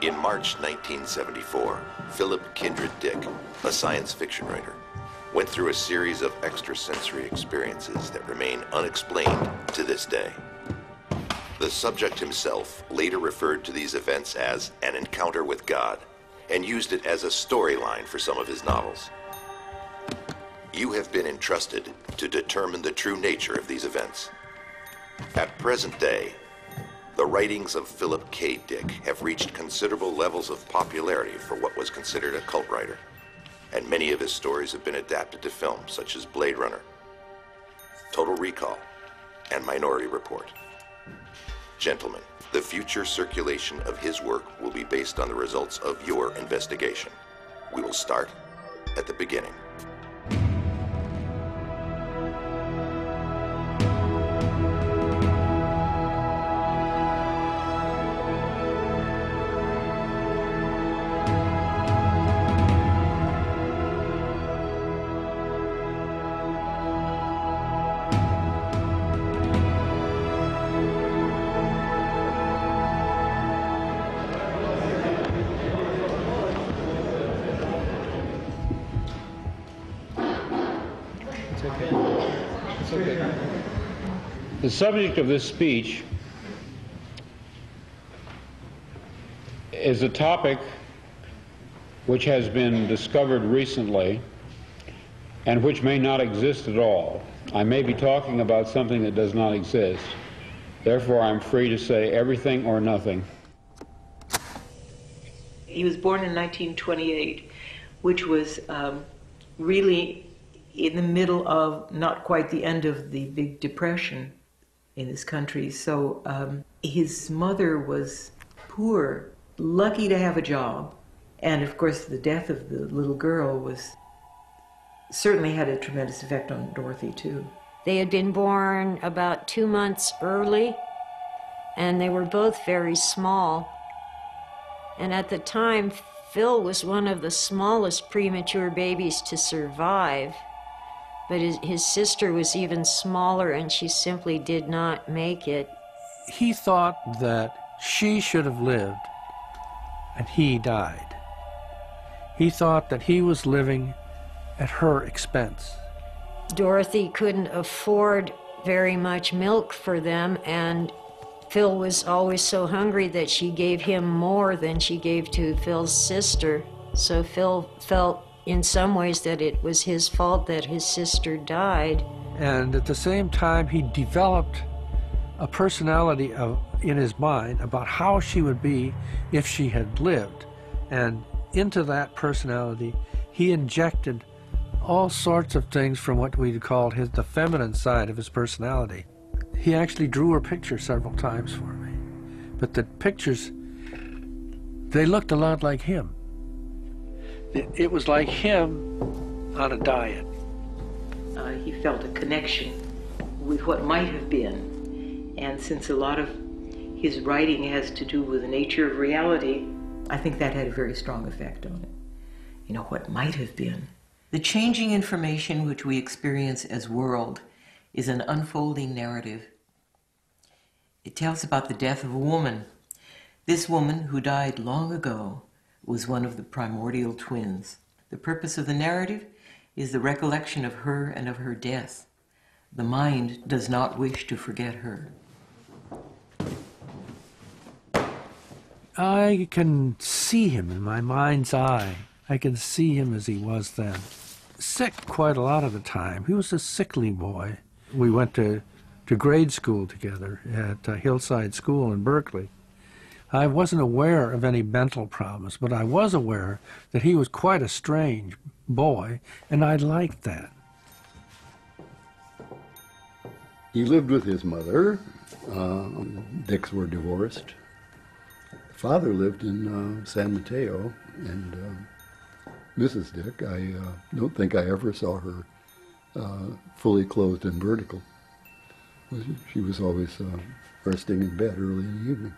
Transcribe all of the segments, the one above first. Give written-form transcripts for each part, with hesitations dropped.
In March 1974, Philip Kindred Dick, a science fiction writer, went through a series of extrasensory experiences that remain unexplained to this day. The subject himself later referred to these events as an encounter with God and used it as a storyline for some of his novels. You have been entrusted to determine the true nature of these events. At present day, the writings of Philip K. Dick have reached considerable levels of popularity for what was considered a cult writer, and many of his stories have been adapted to film, such as Blade Runner, Total Recall, and Minority Report. Gentlemen, the future circulation of his work will be based on the results of your investigation. We will start at the beginning. The subject of this speech is a topic which has been discovered recently and which may not exist at all. I may be talking about something that does not exist. Therefore, I'm free to say everything or nothing. He was born in 1928, which was really in the middle of, not quite the end of the Big Depression in this country. So his mother was poor, lucky to have a job. And of course, the death of the little girl certainly had a tremendous effect on Dorothy, too. They had been born about 2 months early, and they were both very small. And at the time, Phil was one of the smallest premature babies to survive. But his sister was even smaller, and she simply did not make it. He thought that she should have lived, and he died. He thought that he was living at her expense. Dorothy couldn't afford very much milk for them, and Phil was always so hungry that she gave him more than she gave to Phil's sister. So Phil felt in some ways that it was his fault that his sister died. And at the same time, he developed a personality in his mind about how she would be if she had lived. And into that personality, he injected all sorts of things from what we'd call the feminine side of his personality. He actually drew her picture several times for me. But the pictures, they looked a lot like him. It was like him on a diet. He felt a connection with what might have been. And since a lot of his writing has to do with the nature of reality, I think that had a very strong effect on it. You know, what might have been. The changing information which we experience as world is an unfolding narrative. It tells about the death of a woman. This woman, who died long ago, was one of the primordial twins. The purpose of the narrative is the recollection of her and of her death. The mind does not wish to forget her. I can see him in my mind's eye. I can see him as he was then. Sick quite a lot of the time. He was a sickly boy. We went to grade school together at Hillside School in Berkeley. I wasn't aware of any mental problems, but I was aware that he was quite a strange boy, and I liked that. He lived with his mother. Dicks were divorced. The father lived in San Mateo, and Mrs. Dick, I don't think I ever saw her fully clothed and vertical. She was always resting in bed early in the evening.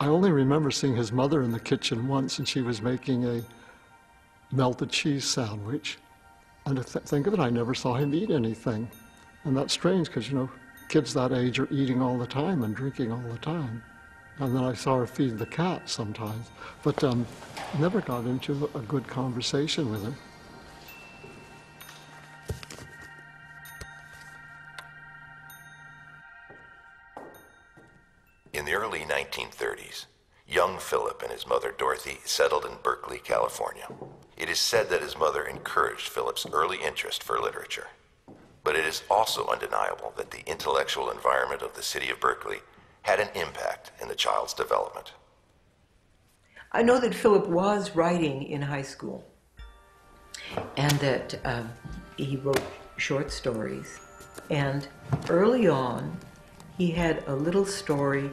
I only remember seeing his mother in the kitchen once, and she was making a melted cheese sandwich. And to think of it, I never saw him eat anything. And that's strange, because, you know, kids that age are eating all the time and drinking all the time. And then I saw her feed the cat sometimes, but never got into a good conversation with her. In the early 1930s, young Philip and his mother Dorothy settled in Berkeley, California. It is said that his mother encouraged Philip's early interest for literature. But it is also undeniable that the intellectual environment of the city of Berkeley had an impact in the child's development. I know that Philip was writing in high school, and that he wrote short stories. And early on, he had a little story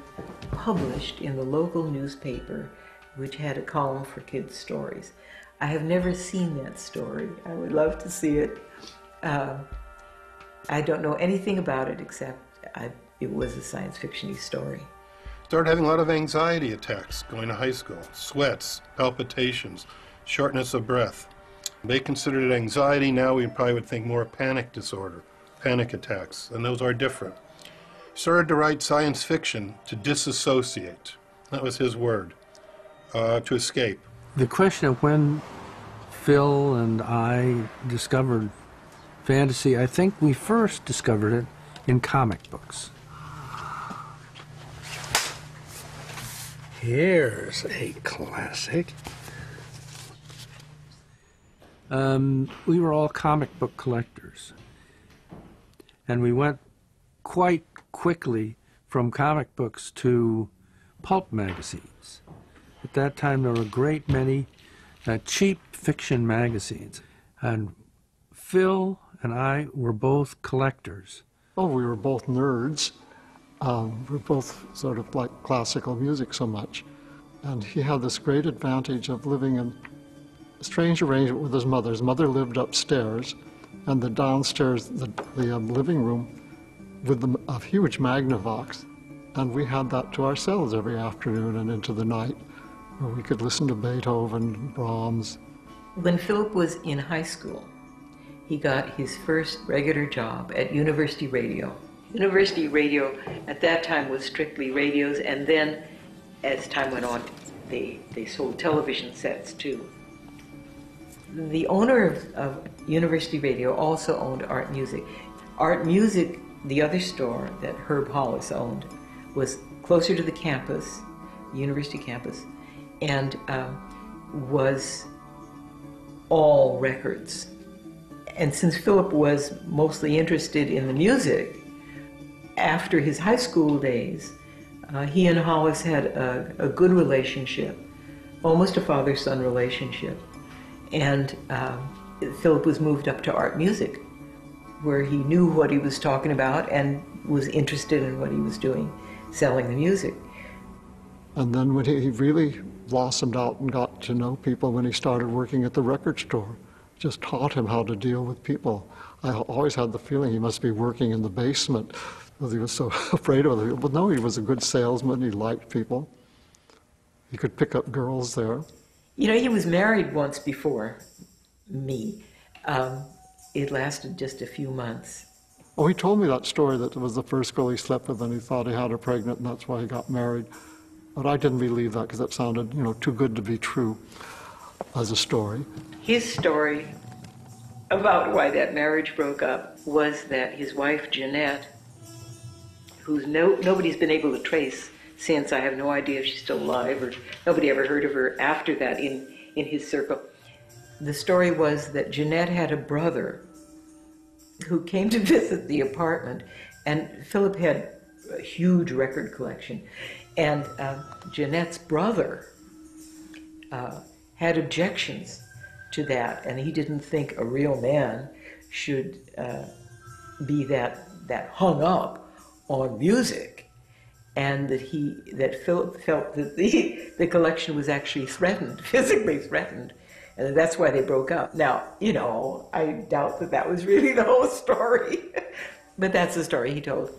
published in the local newspaper, which had a column for kids' stories. I have never seen that story. I would love to see it. I don't know anything about it except it was a science fiction-y story. Started having a lot of anxiety attacks going to high school, sweats, palpitations, shortness of breath. They considered it anxiety. Now we probably would think more panic disorder, panic attacks, and those are different. Started to write science fiction to disassociate. That was his word, to escape. The question of when Phil and I discovered fantasy, I think we first discovered it in comic books. Here's a classic. We were all comic book collectors, and we went quite quickly from comic books to pulp magazines. At that time, there were a great many cheap fiction magazines, and Phil and I were both collectors. Oh, we were both nerds. We were both sort of like classical music so much. And he had this great advantage of living in a strange arrangement with his mother. His mother lived upstairs, and the downstairs, the living room, with a huge Magnavox. And we had that to ourselves every afternoon and into the night, where we could listen to Beethoven, Brahms. When Philip was in high school, he got his first regular job at University Radio. University Radio at that time was strictly radios, and then as time went on, they sold television sets too. The owner of University Radio also owned Art Music. Art Music, the other store that Herb Hollis owned, was closer to the campus, the university campus, and was all records. And since Philip was mostly interested in the music, after his high school days, he and Hollis had a good relationship, almost a father-son relationship. And Philip was moved up to Art Music, where he knew what he was talking about and was interested in what he was doing, selling the music. And then when he really blossomed out and got to know people when he started working at the record store, just taught him how to deal with people. I always had the feeling he must be working in the basement because he was so afraid of them. But no, he was a good salesman. He liked people. He could pick up girls there. You know, he was married once before me. It lasted just a few months. Oh, he told me that story, that it was the first girl he slept with and he thought he had her pregnant and that's why he got married. But I didn't believe that because that sounded, too good to be true as a story. His story about why that marriage broke up was that his wife, Jeanette, who nobody's been able to trace since, I have no idea if she's still alive, or nobody ever heard of her after that in his circle. The story was that Jeanette had a brother who came to visit the apartment, and Philip had a huge record collection, and Jeanette's brother had objections to that, and he didn't think a real man should be that hung up on music, and that Philip felt that the collection was actually threatened, physically threatened, and that's why they broke up. Now, I doubt that was really the whole story, but that's the story he told.